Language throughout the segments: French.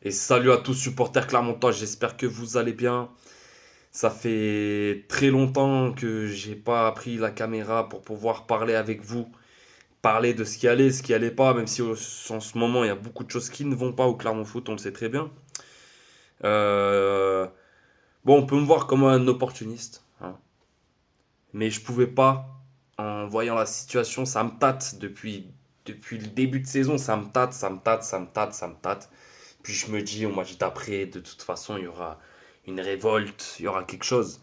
Et salut à tous supporters clermontois, j'espère que vous allez bien. Ça fait très longtemps que j'ai pas pris la caméra pour pouvoir parler avec vous, parler de ce qui allait pas, même si en ce moment il y a beaucoup de choses qui ne vont pas au Clermont Foot, on le sait très bien. Euh, bon, on peut me voir comme un opportuniste, hein, mais je pouvais pas, en voyant la situation, ça me tâte depuis le début de saison, ça me tâte, ça me tâte, ça me tâte, ça me tâte. Puis je me dis, au match d'après, de toute façon, il y aura une révolte, il y aura quelque chose.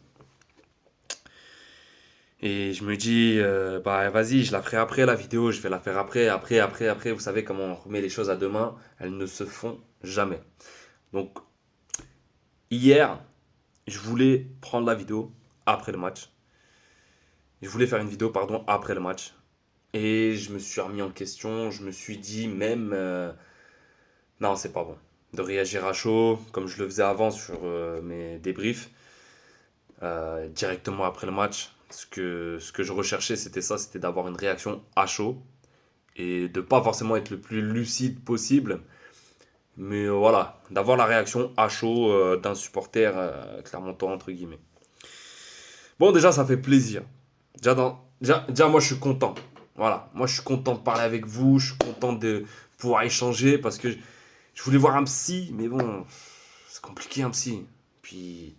Et je me dis, bah vas-y, je la ferai après la vidéo, je vais la faire après. Vous savez comment on remet les choses à demain, elles ne se font jamais. Donc hier, je voulais prendre la vidéo après le match. Je voulais faire une vidéo, pardon, après le match. Et je me suis remis en question, je me suis dit même, non, c'est pas bon. De réagir à chaud, comme je le faisais avant sur mes débriefs. Directement après le match. Ce que je recherchais, c'était ça, c'était d'avoir une réaction à chaud et de pas forcément être le plus lucide possible, mais voilà, d'avoir la réaction à chaud d'un supporter clermontois entre guillemets. Bon, déjà, ça fait plaisir. Déjà, moi, je suis content. Voilà, moi, je suis content de parler avec vous, je suis content de pouvoir échanger parce que je voulais voir un psy, mais bon, c'est compliqué un psy. Puis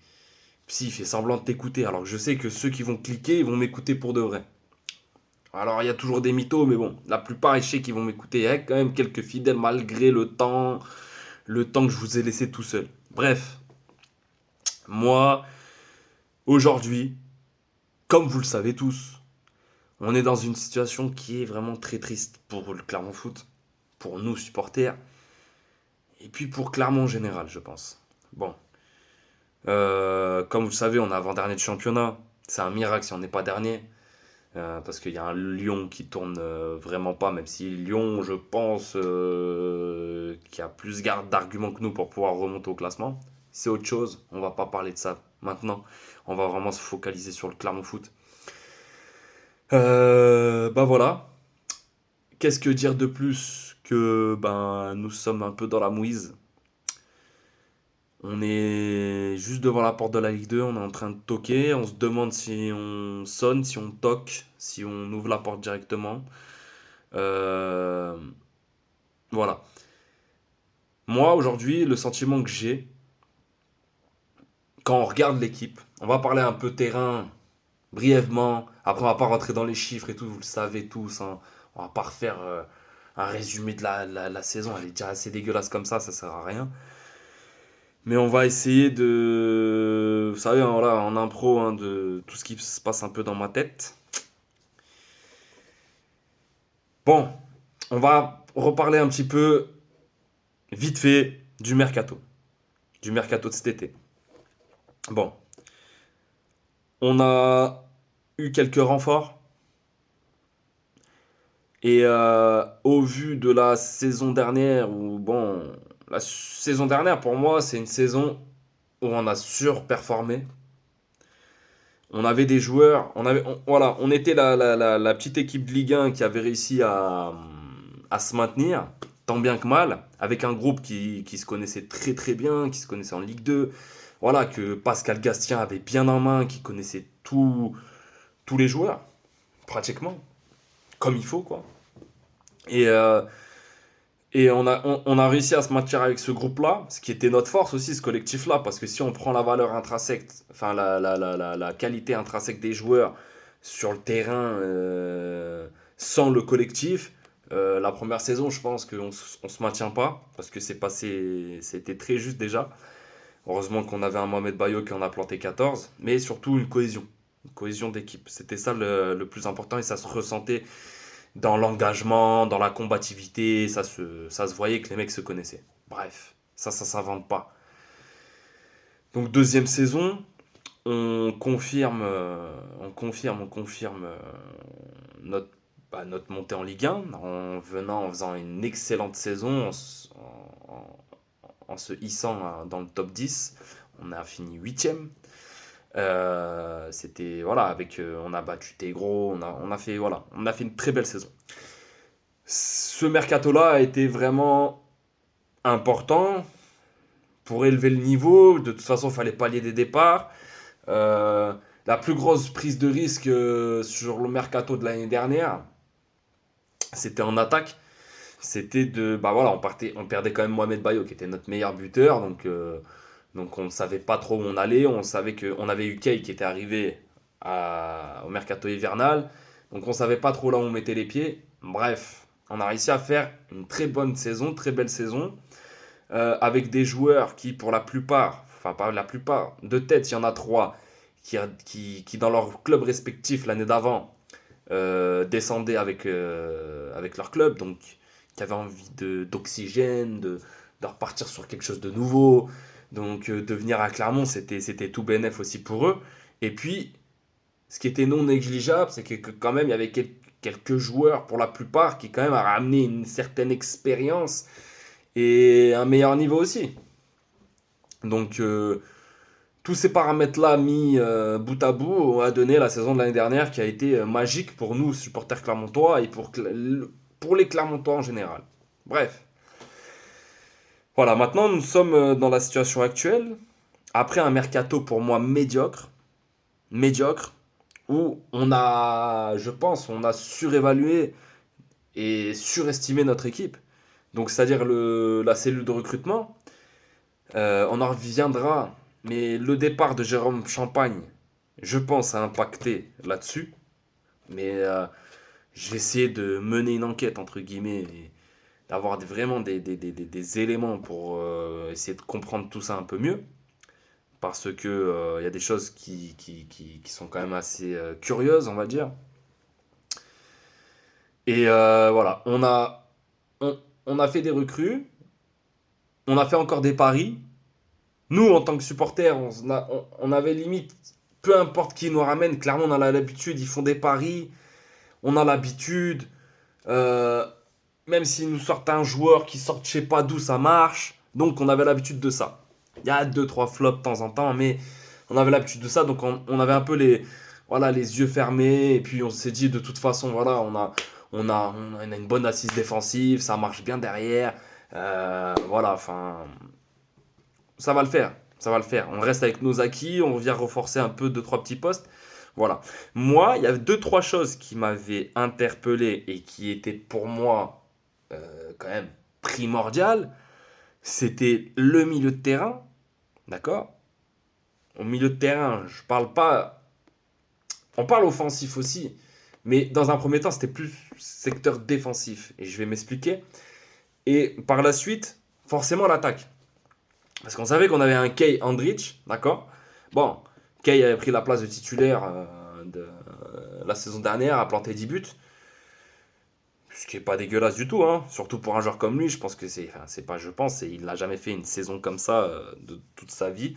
Psy, il fait semblant de t'écouter, alors que je sais que ceux qui vont cliquer, ils vont m'écouter pour de vrai. Alors, il y a toujours des mythos, mais bon, la plupart, je sais qu'ils vont m'écouter. Il y a quand même quelques fidèles, malgré le temps que je vous ai laissé tout seul. Bref, moi, aujourd'hui, comme vous le savez tous, on est dans une situation qui est vraiment très triste pour le Clermont Foot, pour nous, supporters, et puis pour Clermont en général, je pense. Bon, comme vous le savez, on est avant-dernier de championnat. C'est un miracle si on n'est pas dernier. Parce qu'il y a un Lyon qui tourne vraiment pas, même si Lyon, je pense, qui a plus garde d'arguments que nous pour pouvoir remonter au classement. C'est autre chose, on va pas parler de ça maintenant. On va vraiment se focaliser sur le Clermont Foot. Bah voilà. Qu'est-ce que dire de plus que ben nous sommes un peu dans la mouise. On est juste devant la porte de la Ligue 2, on est en train de toquer, on se demande si on sonne, si on toque, si on ouvre la porte directement. Euh, Voilà. Moi, aujourd'hui, le sentiment que j'ai, quand on regarde l'équipe, on va parler un peu terrain brièvement. Après, on va pas rentrer dans les chiffres et tout, vous le savez tous, hein. On va pas refaire un résumé de la saison. Elle est déjà assez dégueulasse comme ça sert à rien. Mais on va essayer de. Vous savez, hein, voilà, en impro, hein, de tout ce qui se passe un peu dans ma tête. Bon, on va reparler un petit peu, vite fait, du mercato. Du mercato de cet été. Bon, on a eu quelques renforts. Et au vu de la saison dernière, où bon, la saison dernière pour moi c'est une saison où on a surperformé. On avait des joueurs, voilà, on était la petite équipe de Ligue 1 qui avait réussi à se maintenir, tant bien que mal, avec un groupe qui se connaissait très très bien, qui se connaissait en Ligue 2. Voilà, que Pascal Gastien avait bien en main, qui connaissait tous les joueurs, pratiquement, comme il faut quoi. Et, euh, Et on a réussi à se maintenir avec ce groupe-là, ce qui était notre force aussi, ce collectif-là, parce que si on prend la valeur intrinsèque, enfin la qualité intrinsèque des joueurs sur le terrain sans le collectif, la première saison, je pense qu'on se maintient pas, parce que c'était très juste déjà. Heureusement qu'on avait un Mohamed Bayo qui en a planté 14, mais surtout une cohésion d'équipe. C'était ça le plus important et ça se ressentait dans l'engagement, dans la combativité, ça se voyait que les mecs se connaissaient. Bref, ça s'invente pas. Donc deuxième saison, on confirme notre, notre montée en Ligue 1 en faisant une excellente saison, en se hissant dans le top 10. On a fini huitième. C'était voilà on a battu Tegro, on a fait une très belle saison. Ce mercato-là a été vraiment important pour élever le niveau. De toute façon, il fallait pallier des départs. Euh, la plus grosse prise de risque sur le mercato de l'année dernière, c'était en attaque. C'était de, bah voilà, on perdait quand même Mohamed Bayo qui était notre meilleur buteur, donc on ne savait pas trop où on allait. On savait qu'on avait eu Kay qui était arrivé au mercato hivernal, donc on savait pas trop là où on mettait les pieds. Bref, on a réussi à faire une très bonne saison, très belle saison, avec des joueurs qui, pour la plupart, enfin pas la plupart, de tête, il y en a trois qui dans leur club respectif l'année d'avant descendaient avec leur club, donc qui avaient envie d'oxygène, de repartir sur quelque chose de nouveau. Donc de venir à Clermont, c'était tout bénef aussi pour eux. Et puis, ce qui était non négligeable, c'est que quand même, il y avait quelques joueurs, pour la plupart, qui quand même a ramené une certaine expérience et un meilleur niveau aussi. Donc, tous ces paramètres-là mis bout à bout a donné la saison de l'année dernière qui a été magique pour nous, supporters clermontois, et pour les Clermontois en général. Bref. Voilà, maintenant nous sommes dans la situation actuelle, après un mercato pour moi médiocre, où on a, je pense, on a surévalué et surestimé notre équipe. Donc c'est-à-dire la cellule de recrutement. On en reviendra, mais le départ de Jérôme Champagne, je pense, a impacté là-dessus. Mais je vais essayer de mener une enquête, entre guillemets, et d'avoir vraiment des éléments pour essayer de comprendre tout ça un peu mieux. Parce que il y a des choses qui sont quand même assez curieuses, on va dire. Et voilà, on a fait des recrues, on a fait encore des paris. Nous, en tant que supporters, on avait limite, peu importe qui nous ramène, clairement, on a l'habitude, ils font des paris, on a l'habitude. euh, Même s'ils nous sortent un joueur qui sort je sais pas d'où, ça marche. Donc, on avait l'habitude de ça. Il y a deux trois flops de temps en temps, mais on avait l'habitude de ça. Donc, on avait un peu voilà, les yeux fermés. Et puis, on s'est dit, de toute façon, voilà, on a une bonne assise défensive, ça marche bien derrière. Voilà, enfin, ça va le faire. Ça va le faire. On reste avec nos acquis, on vient renforcer un peu deux, trois petits postes. Voilà. Moi, il y a deux, trois choses qui m'avaient interpellé et qui étaient pour moi quand même primordiales. C'était le milieu de terrain. D'accord. Au milieu de terrain, je parle pas. On parle offensif aussi. Mais dans un premier temps, c'était plus secteur défensif. Et je vais m'expliquer. Et par la suite, forcément l'attaque. Parce qu'on savait qu'on avait un Kay Andrich, d'accord. Bon, Kay avait pris la place de titulaire de la saison dernière, a planté 10 buts. Ce qui est pas dégueulasse du tout, hein. Surtout pour un joueur comme lui, je pense que c'est. Enfin, c'est pas je pense, il n'a jamais fait une saison comme ça de toute sa vie.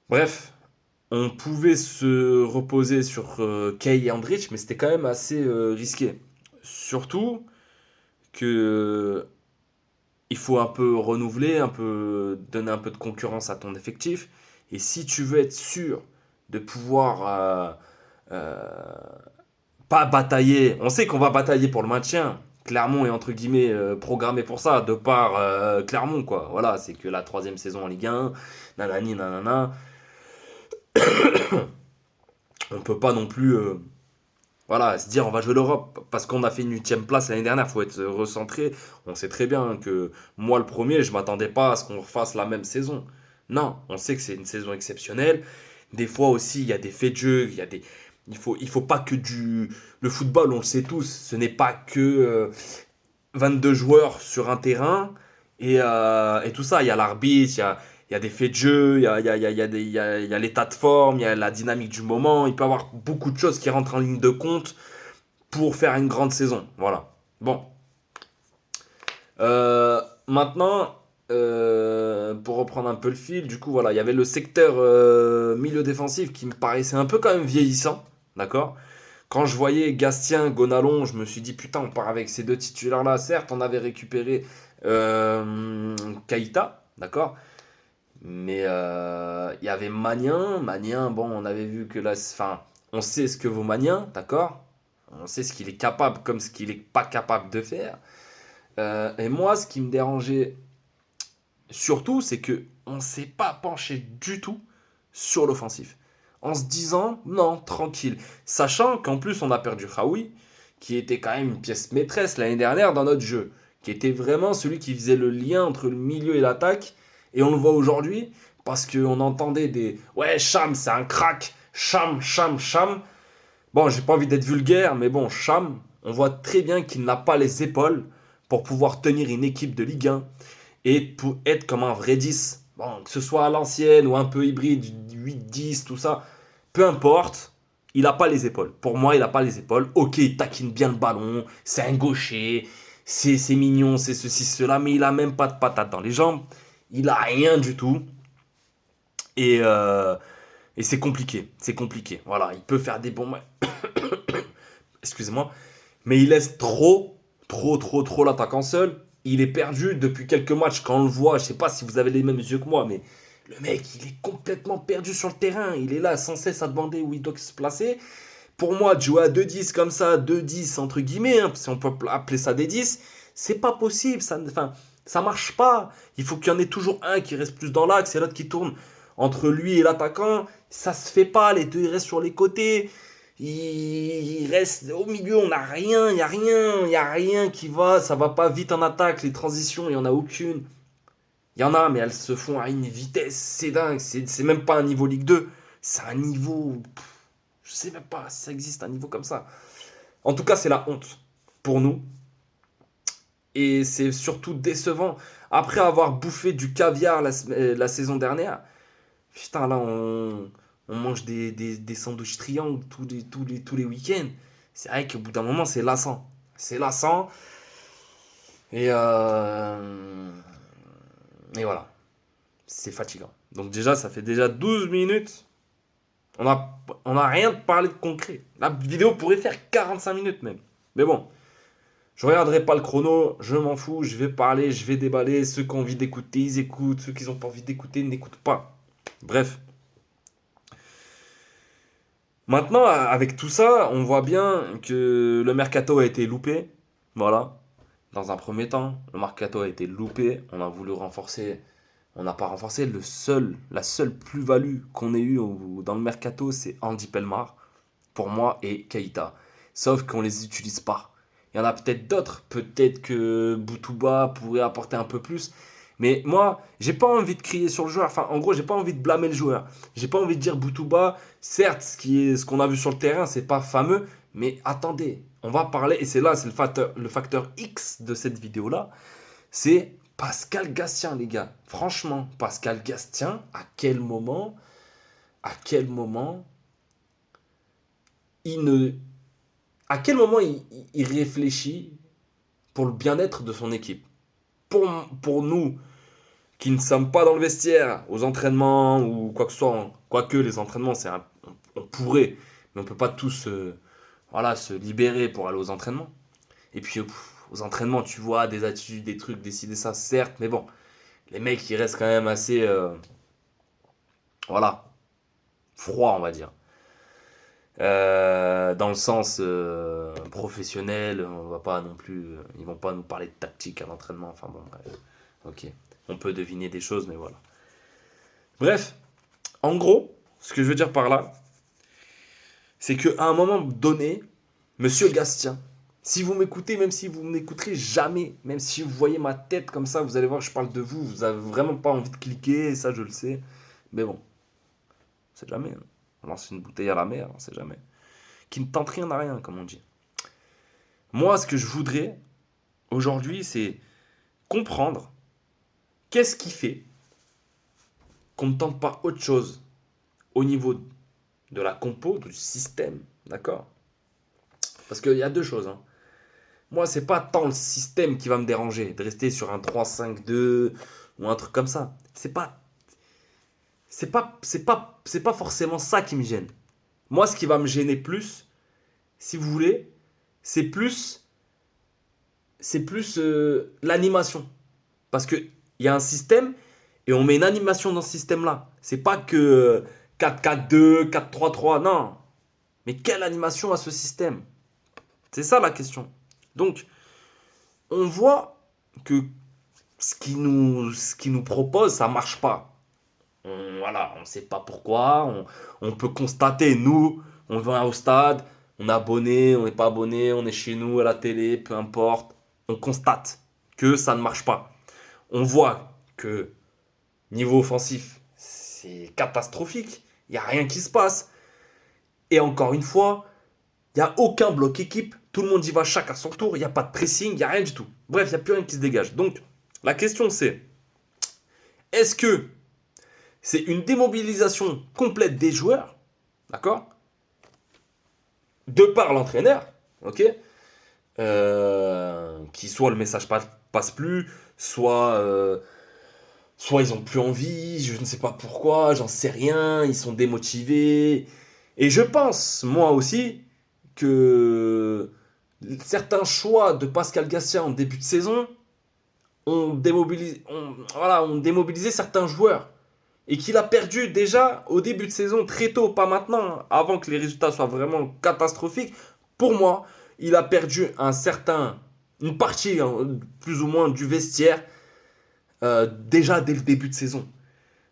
Bref, on pouvait se reposer sur Kay et Andrich, mais c'était quand même assez risqué. Surtout que il faut un peu renouveler, un peu donner un peu de concurrence à ton effectif. Et si tu veux être sûr de pouvoir pas batailler, on sait qu'on va batailler pour le maintien. Clermont est entre guillemets programmé pour ça, de par Clermont quoi. Voilà, c'est que la troisième saison en Ligue 1, nanani nanana. On peut pas non plus voilà, se dire on va jouer l'Europe parce qu'on a fait une huitième place l'année dernière, faut être recentré. On sait très bien que moi le premier, je m'attendais pas à ce qu'on refasse la même saison. Non, on sait que c'est une saison exceptionnelle. Des fois aussi, il y a des faits de jeu, il faut pas que le football, on le sait tous, ce n'est pas que 22 joueurs sur un terrain et tout ça. Il y a l'arbitre, il y a des faits de jeu, il y a l'état de forme, il y a la dynamique du moment. Il peut y avoir beaucoup de choses qui rentrent en ligne de compte pour faire une grande saison. Voilà. Bon. Maintenant, pour reprendre un peu le fil, du coup, voilà, il y avait le secteur milieu défensif qui me paraissait un peu quand même vieillissant. D'accord. Quand je voyais Gastien, Gonalon, je me suis dit putain, on part avec ces deux titulaires-là. Certes, on avait récupéré Keita, d'accord. Mais il y avait Magnin. Magnin, bon, on avait vu que là, enfin, on sait ce que vaut Magnin, d'accord. On sait ce qu'il est capable comme ce qu'il est pas capable de faire. Et moi, ce qui me dérangeait surtout, c'est qu'on ne s'est pas penché du tout sur l'offensif. En se disant, non, tranquille. Sachant qu'en plus, on a perdu Khaoui, qui était quand même une pièce maîtresse l'année dernière dans notre jeu, qui était vraiment celui qui faisait le lien entre le milieu et l'attaque. Et on le voit aujourd'hui, parce qu'on entendait des ouais, Cham, c'est un crack, Cham, Cham, Cham. Bon, j'ai pas envie d'être vulgaire, mais bon, Cham, on voit très bien qu'il n'a pas les épaules pour pouvoir tenir une équipe de Ligue 1 et pour être comme un vrai 10. Bon, que ce soit à l'ancienne ou un peu hybride, 8-10, tout ça, peu importe, il n'a pas les épaules. Pour moi, il n'a pas les épaules. Ok, il taquine bien le ballon, c'est un gaucher, c'est mignon, c'est ceci, cela, mais il a même pas de patate dans les jambes. Il a rien du tout. Et, euh, et c'est compliqué. C'est compliqué. Voilà, il peut faire des bons matchs. Excusez-moi. Mais il laisse trop l'attaquant seul. Il est perdu depuis quelques matchs. Quand on le voit, je sais pas si vous avez les mêmes yeux que moi, mais le mec, il est complètement perdu sur le terrain. Il est là sans cesse à demander où il doit se placer. Pour moi, de jouer à 2-10 comme ça, 2-10 entre guillemets, hein, si on peut appeler ça des 10, c'est pas possible. Enfin, ça marche pas. Il faut qu'il y en ait toujours un qui reste plus dans l'axe et l'autre qui tourne entre lui et l'attaquant. Ça se fait pas. Les deux, ils restent sur les côtés. Il reste au milieu, on n'a rien, il y a rien qui va, ça va pas vite en attaque, les transitions, il y en a aucune. Il y en a, mais elles se font à une vitesse, c'est dingue, c'est même pas un niveau Ligue 2, c'est un niveau, je sais même pas si ça existe un niveau comme ça. En tout cas, c'est la honte pour nous, et c'est surtout décevant. Après avoir bouffé du caviar la saison dernière, putain, là, on mange des sandwichs triangles tous les week-ends. C'est vrai qu'au bout d'un moment, c'est lassant. C'est lassant. Et, euh, et voilà. C'est fatigant. Donc déjà, ça fait déjà 12 minutes. On a rien parlé de concret. La vidéo pourrait faire 45 minutes même. Mais bon, je regarderai pas le chrono. Je m'en fous. Je vais parler, je vais déballer. Ceux qui ont envie d'écouter, ils écoutent. Ceux qui n'ont pas envie d'écouter, n'écoutent pas. Bref. Maintenant, avec tout ça, on voit bien que le mercato a été loupé. Voilà. Dans un premier temps, le mercato a été loupé. On a voulu renforcer. On n'a pas renforcé. La seule plus-value qu'on ait eue dans le mercato, c'est Andy Pelmar, pour moi, et Keita. Sauf qu'on les utilise pas. Il y en a peut-être d'autres. Peut-être que Boutouba pourrait apporter un peu plus. Mais moi, j'ai pas envie de crier sur le joueur. Enfin, en gros, j'ai pas envie de blâmer le joueur. J'ai pas envie de dire Boutouba. Certes, ce qu'on a vu sur le terrain, c'est pas fameux. Mais attendez, on va parler. Et c'est là, c'est le facteur X de cette vidéo-là. C'est Pascal Gastien, les gars. Franchement, Pascal Gastien, à quel moment, il ne, à quel moment il réfléchit pour le bien-être de son équipe. Pour nous, qui ne sommes pas dans le vestiaire, aux entraînements ou quoi que ce soit. Quoique les entraînements, on pourrait, mais on peut pas tous voilà, se libérer pour aller aux entraînements. Et puis aux entraînements, tu vois des attitudes, des trucs, décider ça, certes, mais bon, les mecs, ils restent quand même assez, voilà, froids, on va dire. Dans le sens professionnel, on va pas non plus, ils vont pas nous parler de tactique à l'entraînement. Enfin bon, bref, ok, on peut deviner des choses, mais voilà. Bref, en gros, ce que je veux dire par là, c'est qu'à un moment donné, Monsieur Gastien, si vous m'écoutez, même si vous ne m'écouterez jamais, même si vous voyez ma tête comme ça, vous allez voir que je parle de vous, vous avez vraiment pas envie de cliquer, et ça je le sais. Mais bon, on sait jamais, hein. On lance une bouteille à la mer, on sait jamais. Qui ne tente rien à rien, comme on dit. Moi, ce que je voudrais aujourd'hui, c'est comprendre qu'est-ce qui fait qu'on ne tente pas autre chose au niveau de la compo, du système, d'accord? Parce qu'il y a deux choses, hein. Moi, c'est pas tant le système qui va me déranger, de rester sur un 3-5-2 ou un truc comme ça. C'est pas forcément ça qui me gêne. Moi, ce qui va me gêner plus, si vous voulez, c'est plus, c'est plus l'animation. Parce qu'il y a un système et on met une animation dans ce système-là. C'est pas que 4-4-2, 4-3-3, non. Mais quelle animation a ce système? C'est ça la question. Donc, on voit que ce qu'il nous propose, ça marche pas. Voilà, on ne sait pas pourquoi. On peut constater, nous, on va au stade, on est abonné, on n'est pas abonné, on est chez nous à la télé, peu importe. On constate que ça ne marche pas. On voit que niveau offensif, c'est catastrophique. Il n'y a rien qui se passe. Et encore une fois, il n'y a aucun bloc équipe. Tout le monde y va chaque à son tour. Il n'y a pas de pressing, il n'y a rien du tout. Bref, il n'y a plus rien qui se dégage. Donc, la question c'est, est-ce que c'est une démobilisation complète des joueurs, d'accord, de par l'entraîneur, ok, qui soit le message passe plus, soit ils ont plus envie, je ne sais pas pourquoi, j'en sais rien, ils sont démotivés. Et je pense, moi aussi, que certains choix de Pascal Gastien en début de saison ont démobilisé certains joueurs. Et qu'il a perdu déjà au début de saison, très tôt, pas maintenant, avant que les résultats soient vraiment catastrophiques. Pour moi, il a perdu une partie, hein, plus ou moins, du vestiaire déjà dès le début de saison.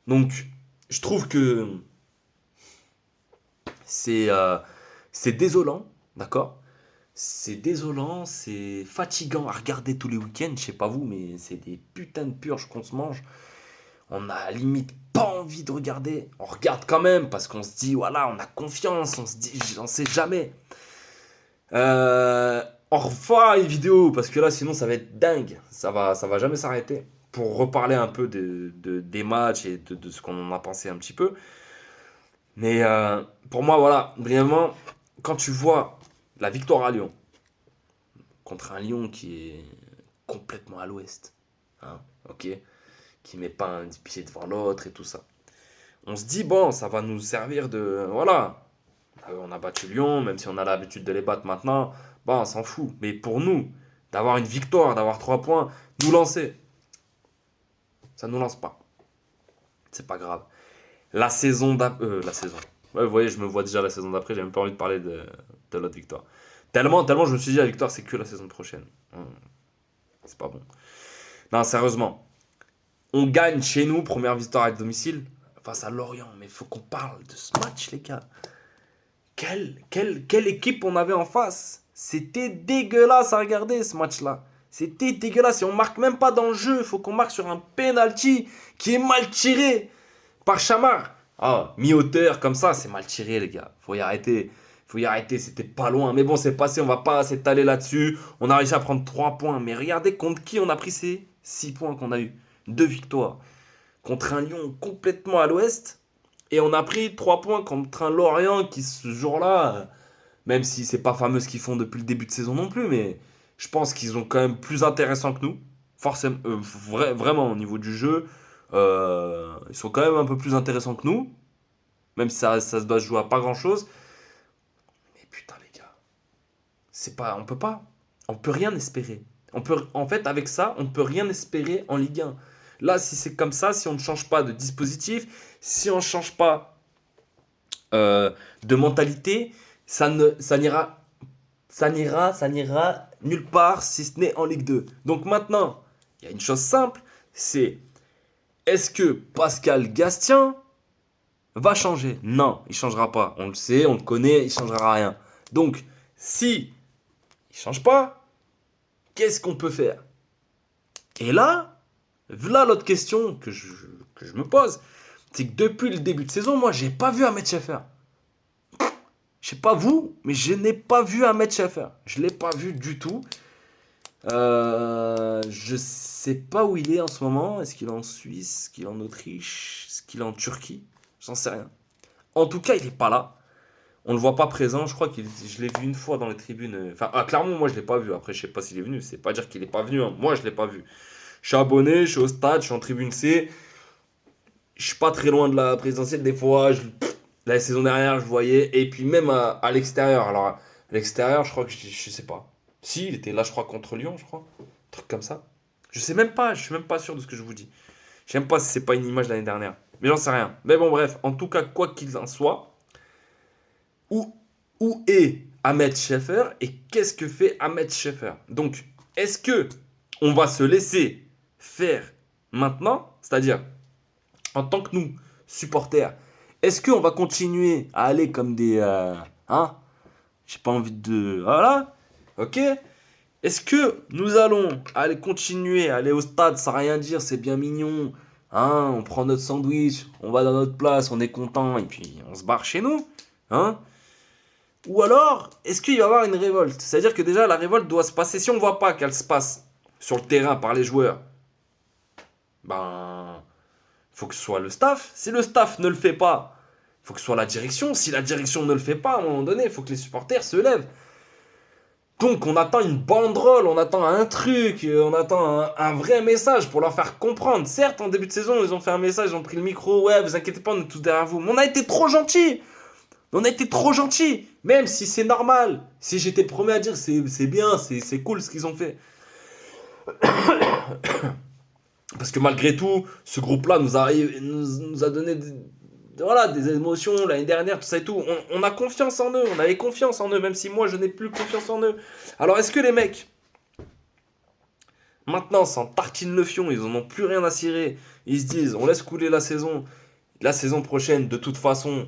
Donc, je trouve que c'est c'est désolant, d'accord. C'est désolant, c'est fatigant à regarder tous les week-ends. Je sais pas vous, mais c'est des putains de purges qu'on se mange. On a limite pas envie de regarder. On regarde quand même parce qu'on se dit, voilà, on a confiance. On se dit, j'en sais jamais. On refera une vidéo parce que là, sinon, ça va être dingue. Ça va jamais s'arrêter. Pour reparler un peu des matchs et de ce qu'on en a pensé un petit peu. Mais pour moi, voilà, brièvement, quand tu vois la victoire à Lyon contre un Lyon qui est complètement à l'ouest, hein, ok, qui met pas un pied devant l'autre et tout ça. On se dit, bon, ça va nous servir de. Voilà, on a battu Lyon, même si on a l'habitude de les battre maintenant, bon, on s'en fout. Mais pour nous, d'avoir une victoire, d'avoir 3 points, nous lancer, ça nous lance pas. C'est pas grave. La saison d'après. La saison. Ouais, vous voyez, je me vois déjà la saison d'après, j'ai même pas envie de parler de l'autre victoire. Tellement, je me suis dit, la victoire, c'est que la saison prochaine. C'est pas bon. Non, sérieusement. On gagne chez nous, première victoire à domicile, face à Lorient. Mais il faut qu'on parle de ce match, les gars. Quelle équipe on avait en face. C'était dégueulasse à regarder, ce match-là. C'était dégueulasse. Et on marque même pas dans le jeu. Il faut qu'on marque sur un penalty qui est mal tiré par Chamar. Ah, mi-hauteur, comme ça, c'est mal tiré, les gars. Faut y arrêter. Faut y arrêter, c'était pas loin. Mais bon, c'est passé, on va pas s'étaler là-dessus. On a réussi à prendre 3 points. Mais regardez contre qui on a pris ces 6 points qu'on a eu. 2 victoires. Contre un Lyon complètement à l'ouest. Et on a pris 3 points contre un Lorient qui, ce jour-là, même si c'est pas fameux ce qu'ils font depuis le début de saison non plus, mais je pense qu'ils sont quand même plus intéressants que nous. Forcément, vraiment, au niveau du jeu, ils sont quand même un peu plus intéressants que nous. Même si ça se doit se jouer à pas grand-chose. Mais putain, les gars, c'est pas, on peut pas. On peut rien espérer. En fait, avec ça, on peut rien espérer en Ligue 1. Là, si c'est comme ça, si on ne change pas de dispositif, si on ne change pas de mentalité, ça n'ira nulle part si ce n'est en Ligue 2. Donc maintenant, il y a une chose simple, c'est est-ce que Pascal Gastien va changer? Non, il ne changera pas. On le sait, on le connaît, il ne changera rien. Donc, si il ne change pas, qu'est-ce qu'on peut faire? Et là, voilà l'autre question que je me pose, c'est que depuis le début de saison, moi, j'ai pas vu Ahmed Scheffer. Je sais pas vous, mais je n'ai pas vu Ahmed Scheffer. Je l'ai pas vu du tout. Je sais pas où il est en ce moment. Est-ce qu'il est en Suisse? Est-ce qu'il est en Autriche? Est-ce qu'il est en Turquie? J'en sais rien. En tout cas, il est pas là. On le voit pas présent. Je crois que je l'ai vu une fois dans les tribunes. Enfin, clairement, moi, je l'ai pas vu. Après, je sais pas s'il est venu. C'est pas dire qu'il est pas venu, hein. Moi, je l'ai pas vu. Je suis abonné, je suis au stade, je suis en tribune C. Je suis pas très loin de la présidentielle des fois. La saison dernière, je voyais. Et puis même à l'extérieur. Alors, à l'extérieur, je crois que je sais pas. Si, il était là, je crois, contre Lyon, je crois. Un truc comme ça. Je sais même pas, je suis même pas sûr de ce que je vous dis. Je sais même pas si c'est pas une image de l'année dernière. Mais j'en sais rien. Mais bon, bref, en tout cas, quoi qu'il en soit, où, où est Ahmed Scheffer et qu'est-ce que fait Ahmed Scheffer? Donc, est-ce que on va se laisser faire maintenant, c'est-à-dire en tant que nous, supporters, est-ce qu'on va continuer à aller comme des... hein? J'ai pas envie de... Voilà. Ok. Est-ce que nous allons aller continuer à aller au stade sans rien dire, c'est bien mignon, hein? On prend notre sandwich, on va dans notre place, on est content et puis on se barre chez nous, hein? Ou alors, est-ce qu'il va y avoir une révolte? C'est-à-dire que déjà, la révolte doit se passer. Si on ne voit pas qu'elle se passe sur le terrain par les joueurs, ben, il faut que ce soit le staff. Si le staff ne le fait pas, il faut que ce soit la direction. Si la direction ne le fait pas, à un moment donné, il faut que les supporters se lèvent. Donc, on attend une banderole, on attend un truc, on attend un vrai message pour leur faire comprendre. Certes, en début de saison, ils ont fait un message, ils ont pris le micro. Ouais, vous inquiétez pas, on est tous derrière vous. Mais on a été trop gentils. On a été trop gentils, même si c'est normal. Si j'étais le premier à dire c'est bien, c'est cool ce qu'ils ont fait. Parce que malgré tout, ce groupe-là nous a donné voilà, des émotions l'année dernière, tout ça et tout. On a confiance en eux, on avait confiance en eux, même si moi je n'ai plus confiance en eux. Alors est-ce que les mecs, maintenant, s'en tartinent le fion, ils en ont plus rien à cirer, ils se disent on laisse couler la saison prochaine, de toute façon,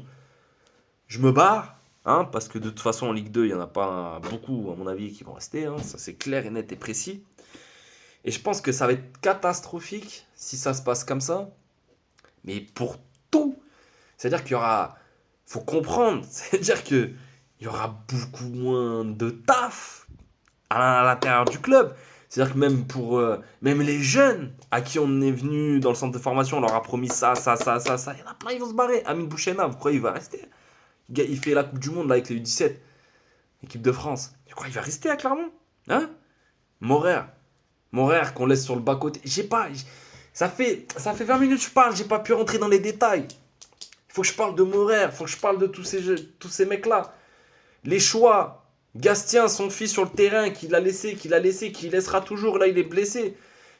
je me barre, hein, parce que de toute façon en Ligue 2, il n'y en a pas beaucoup, à mon avis, qui vont rester, hein, ça c'est clair et net et précis. Et je pense que ça va être catastrophique si ça se passe comme ça, mais pour tout. C'est-à-dire qu'il y aura, faut comprendre, c'est-à-dire qu'il y aura beaucoup moins de taf à l'intérieur du club. C'est-à-dire que même pour même les jeunes à qui on est venu dans le centre de formation, on leur a promis ça, ça, ça, ça, ça. Il y en a plein, ils vont se barrer. Amine Bouchena, vous croyez il va rester? Il fait la Coupe du Monde là, avec les U17, équipe de France. Tu crois qu'il va rester à Clermont? Hein? Morer. Morer qu'on laisse sur le bas-côté. J'ai pas. Ça fait 20 minutes que je parle, j'ai pas pu rentrer dans les détails. Il faut que je parle de Morer, il faut que je parle de tous ces mecs-là. Les choix. Gastien, son fils sur le terrain, qu'il a laissé, qu'il laissera toujours, là il est blessé.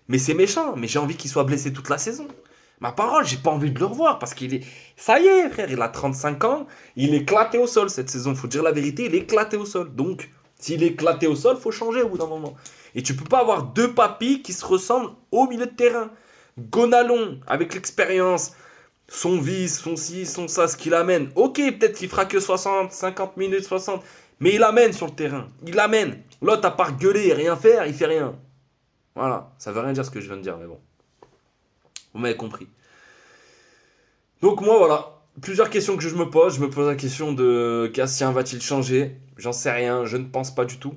Mais c'est méchant, mais j'ai envie qu'il soit blessé toute la saison. Ma parole, j'ai pas envie de le revoir parce qu'il est. Ça y est, frère, il a 35 ans, il est éclaté au sol cette saison. Faut dire la vérité, il est éclaté au sol. Donc, s'il est éclaté au sol, faut changer au bout d'un moment. Et tu peux pas avoir deux papis qui se ressemblent au milieu de terrain. Gonalon, avec l'expérience, son vice, son ci, son ça, ce qu'il amène. Ok, peut-être qu'il fera que 60, 50 minutes, 60. Mais il amène sur le terrain. Il amène. L'autre, à part gueuler et rien faire, il fait rien. Voilà. Ça veut rien dire ce que je viens de dire, mais bon. Vous m'avez compris. Donc moi, voilà. Plusieurs questions que je me pose. Je me pose la question de Cassien va-t-il changer? J'en sais rien. Je ne pense pas du tout.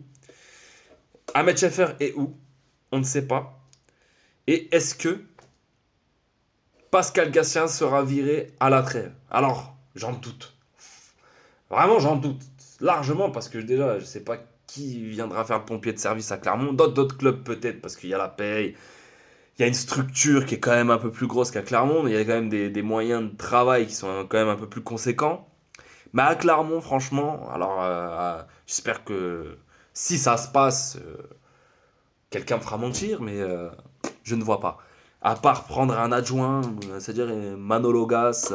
Ahmed Scheffer est où? On ne sait pas. Et est-ce que Pascal Gatien sera viré à la trêve? Alors, j'en doute. Vraiment, j'en doute. Largement, parce que déjà, je ne sais pas qui viendra faire le pompier de service à Clermont. D'autres clubs peut-être, parce qu'il y a la paye. Il y a une structure qui est quand même un peu plus grosse qu'à Clermont, mais il y a quand même des moyens de travail qui sont quand même un peu plus conséquents. Mais à Clermont, franchement, alors j'espère que si ça se passe, quelqu'un me fera mentir, mais je ne vois pas. À part prendre un adjoint, c'est-à-dire Manologas,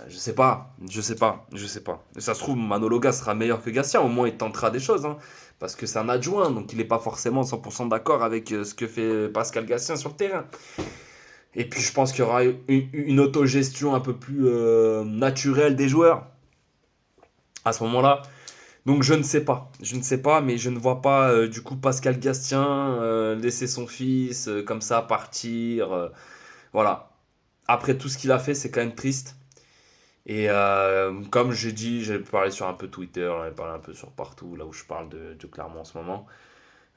je sais pas, je sais pas, je sais pas. Et ça se trouve, Manologas sera meilleur que Gatien, au moins il tentera des choses, hein, parce que c'est un adjoint, donc il n'est pas forcément 100% d'accord avec ce que fait Pascal Gatien sur le terrain. Et puis je pense qu'il y aura une autogestion un peu plus naturelle des joueurs à ce moment-là. Donc je ne sais pas, mais je ne vois pas du coup Pascal Gastien laisser son fils comme ça partir. Voilà. Après tout ce qu'il a fait, c'est quand même triste. Et comme j'ai dit, j'ai parlé sur un peu Twitter, j'ai parlé un peu sur partout, là où je parle de Clermont en ce moment.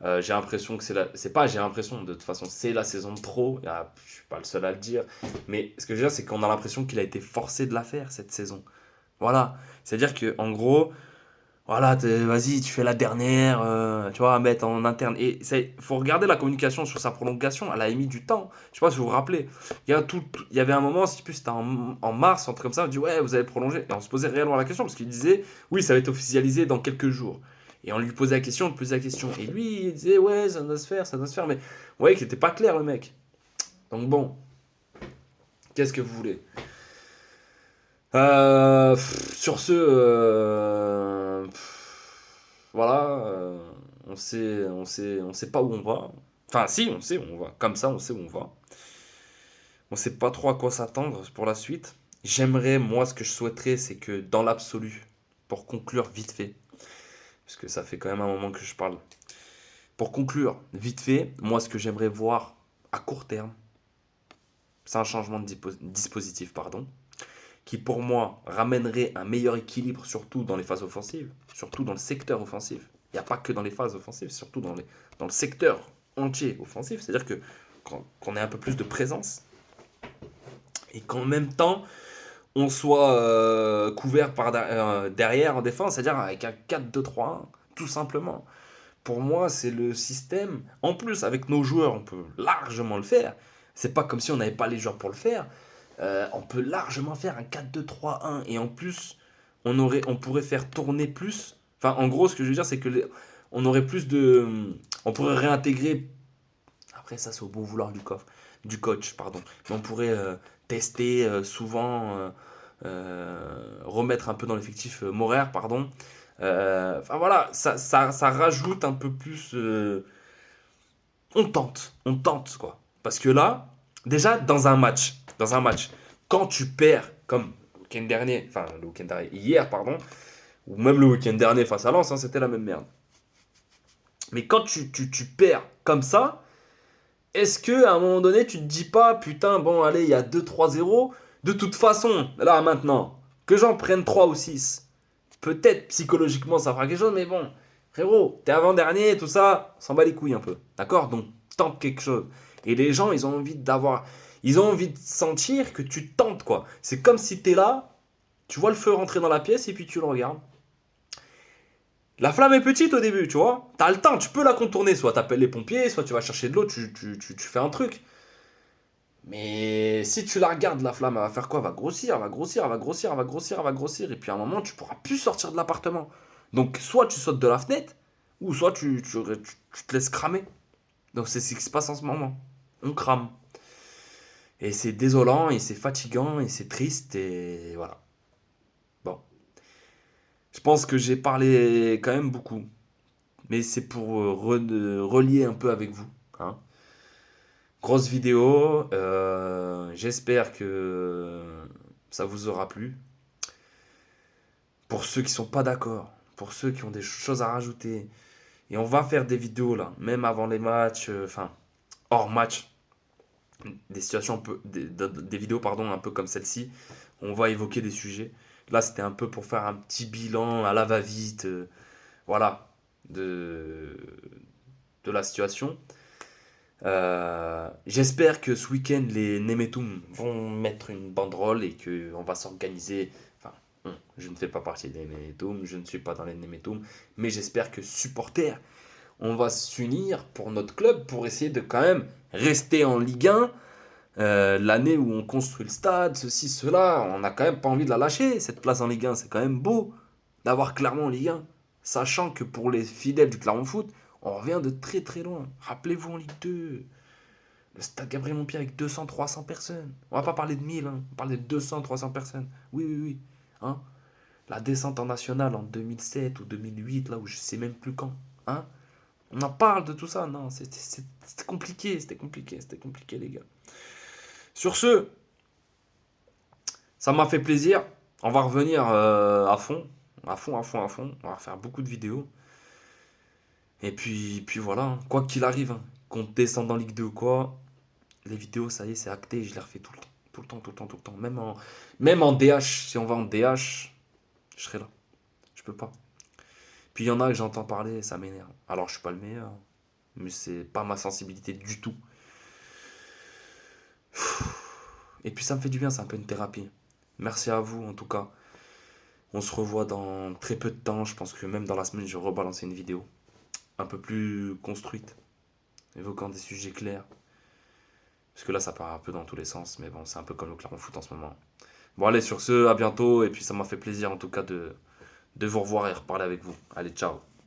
J'ai l'impression que c'est pas, j'ai l'impression, de toute façon, c'est la saison de trop. Je suis pas le seul à le dire. Mais ce que je veux dire, c'est qu'on a l'impression qu'il a été forcé de la faire cette saison. Voilà. C'est-à-dire que en gros, voilà, vas-y, tu fais la dernière, tu vois, à mettre en interne. Et il faut regarder la communication sur sa prolongation, elle a émis du temps. Je sais pas si vous vous rappelez. Il y avait un moment, si plus c'était en mars, un truc comme ça, on dit ouais, vous allez prolonger. Et on se posait réellement la question parce qu'il disait oui, ça va être officialisé dans quelques jours. Et on lui posait la question, on lui posait la question. Et lui, il disait ouais, ça doit se faire, ça doit se faire. Mais vous voyez qu'il était pas clair, le mec. Donc bon, qu'est-ce que vous voulez? Sur ce, voilà, on sait pas où on va. Enfin, si, on sait où on va. Comme ça, on sait où on va. On sait pas trop à quoi s'attendre pour la suite. J'aimerais, moi, ce que je souhaiterais, c'est que dans l'absolu, pour conclure vite fait, parce que ça fait quand même un moment que je parle, pour conclure vite fait, moi, ce que j'aimerais voir à court terme, c'est un changement de dispositif, pardon, qui pour moi ramènerait un meilleur équilibre, surtout dans les phases offensives, surtout dans le secteur offensif. Il n'y a pas que dans les phases offensives, surtout dans le secteur entier offensif. C'est-à-dire que qu'on ait un peu plus de présence et qu'en même temps, on soit couvert par derrière en défense, c'est-à-dire avec un 4-2-3-1, tout simplement. Pour moi, c'est le système. En plus, avec nos joueurs, on peut largement le faire. C'est pas comme si on n'avait pas les joueurs pour le faire. On peut largement faire un 4-2-3-1. Et en plus, on pourrait faire tourner plus. Enfin, en gros, ce que je veux dire, c'est que on aurait plus de. On pourrait réintégrer. Après, ça, c'est au bon vouloir du coach, pardon. Mais on pourrait tester souvent, remettre un peu dans l'effectif Morer, pardon. Enfin voilà, ça rajoute un peu plus. On tente quoi. Parce que là, déjà dans un match, quand tu perds, comme le week-end dernier, enfin le week-end dernier, hier, pardon, ou même le week-end dernier face à Lens, hein, c'était la même merde. Mais quand tu perds comme ça, est-ce que à un moment donné, tu te dis pas, putain, bon, allez, il y a 2-3-0, de toute façon, là maintenant, que j'en prenne 3 ou 6, peut-être psychologiquement ça fera quelque chose, mais bon, frérot, t'es avant-dernier, tout ça, on s'en bat les couilles un peu. D'accord? Donc, tente quelque chose. Et les gens, ils ont envie d'avoir. Ils ont envie de sentir que tu tentes, quoi. C'est comme si t'es là, tu vois le feu rentrer dans la pièce et puis tu le regardes. La flamme est petite au début, tu vois. T'as le temps, tu peux la contourner. Soit t'appelles les pompiers, soit tu vas chercher de l'eau, tu fais un truc. Mais si tu la regardes, la flamme, elle va faire quoi? Elle va grossir, elle va grossir, elle va grossir, elle va grossir, elle va grossir. Et puis à un moment, tu pourras plus sortir de l'appartement. Donc soit tu sautes de la fenêtre, ou soit tu te laisses cramer. Donc c'est ce qui se passe en ce moment. On crame. Et c'est désolant, et c'est fatigant, et c'est triste, et voilà. Bon. Je pense que j'ai parlé quand même beaucoup. Mais c'est pour relier un peu avec vous. Hein. Grosse vidéo. J'espère que ça vous aura plu. Pour ceux qui sont pas d'accord, pour ceux qui ont des choses à rajouter. Et on va faire des vidéos là, même avant les matchs, enfin, hors match. Des situations un peu, des vidéos pardon, un peu comme celle-ci. On va évoquer des sujets. Là, c'était un peu pour faire un petit bilan à la va-vite. Voilà. De, de la situation. J'espère que ce week-end, les Nemetum vont mettre une banderole et qu'on va s'organiser. Enfin, je ne fais pas partie des Nemetum, je ne suis pas dans les Nemetum, mais j'espère que supporters, on va s'unir pour notre club pour essayer de quand même rester en Ligue 1. L'année où on construit le stade, ceci, cela, on n'a quand même pas envie de la lâcher, cette place en Ligue 1. C'est quand même beau d'avoir Clermont en Ligue 1. Sachant que pour les fidèles du Clermont Foot, on revient de très très loin. Rappelez-vous en Ligue 2, le stade Gabriel Montpied avec 200-300 personnes. On va pas parler de 1000, hein. On parle de 200-300 personnes. Oui, oui, oui. Hein, la descente en nationale en 2007 ou 2008, là où je sais même plus quand. Hein, on en parle de tout ça. Non, c'était compliqué, c'était compliqué, les gars. Sur ce, ça m'a fait plaisir. On va revenir à fond. À fond, à fond, à fond. On va faire beaucoup de vidéos. Et puis voilà, hein. Quoi qu'il arrive, hein, qu'on descende en Ligue 2 ou quoi, les vidéos, ça y est, c'est acté, je les refais tout le temps. Tout le temps, tout le temps, tout le temps. Même en DH, si on va en DH, je serai là. Je peux pas. Puis il y en a que j'entends parler, ça m'énerve. Alors je suis pas le meilleur, mais c'est pas ma sensibilité du tout. Et puis ça me fait du bien, c'est un peu une thérapie. Merci à vous en tout cas. On se revoit dans très peu de temps. Je pense que même dans la semaine, je vais rebalancer une vidéo un peu plus construite, évoquant des sujets clairs. Parce que là, ça part un peu dans tous les sens, mais bon, c'est un peu comme le Clermont Foot en ce moment. Bon, allez, sur ce, à bientôt, et puis ça m'a fait plaisir en tout cas de vous revoir et reparler avec vous. Allez, ciao.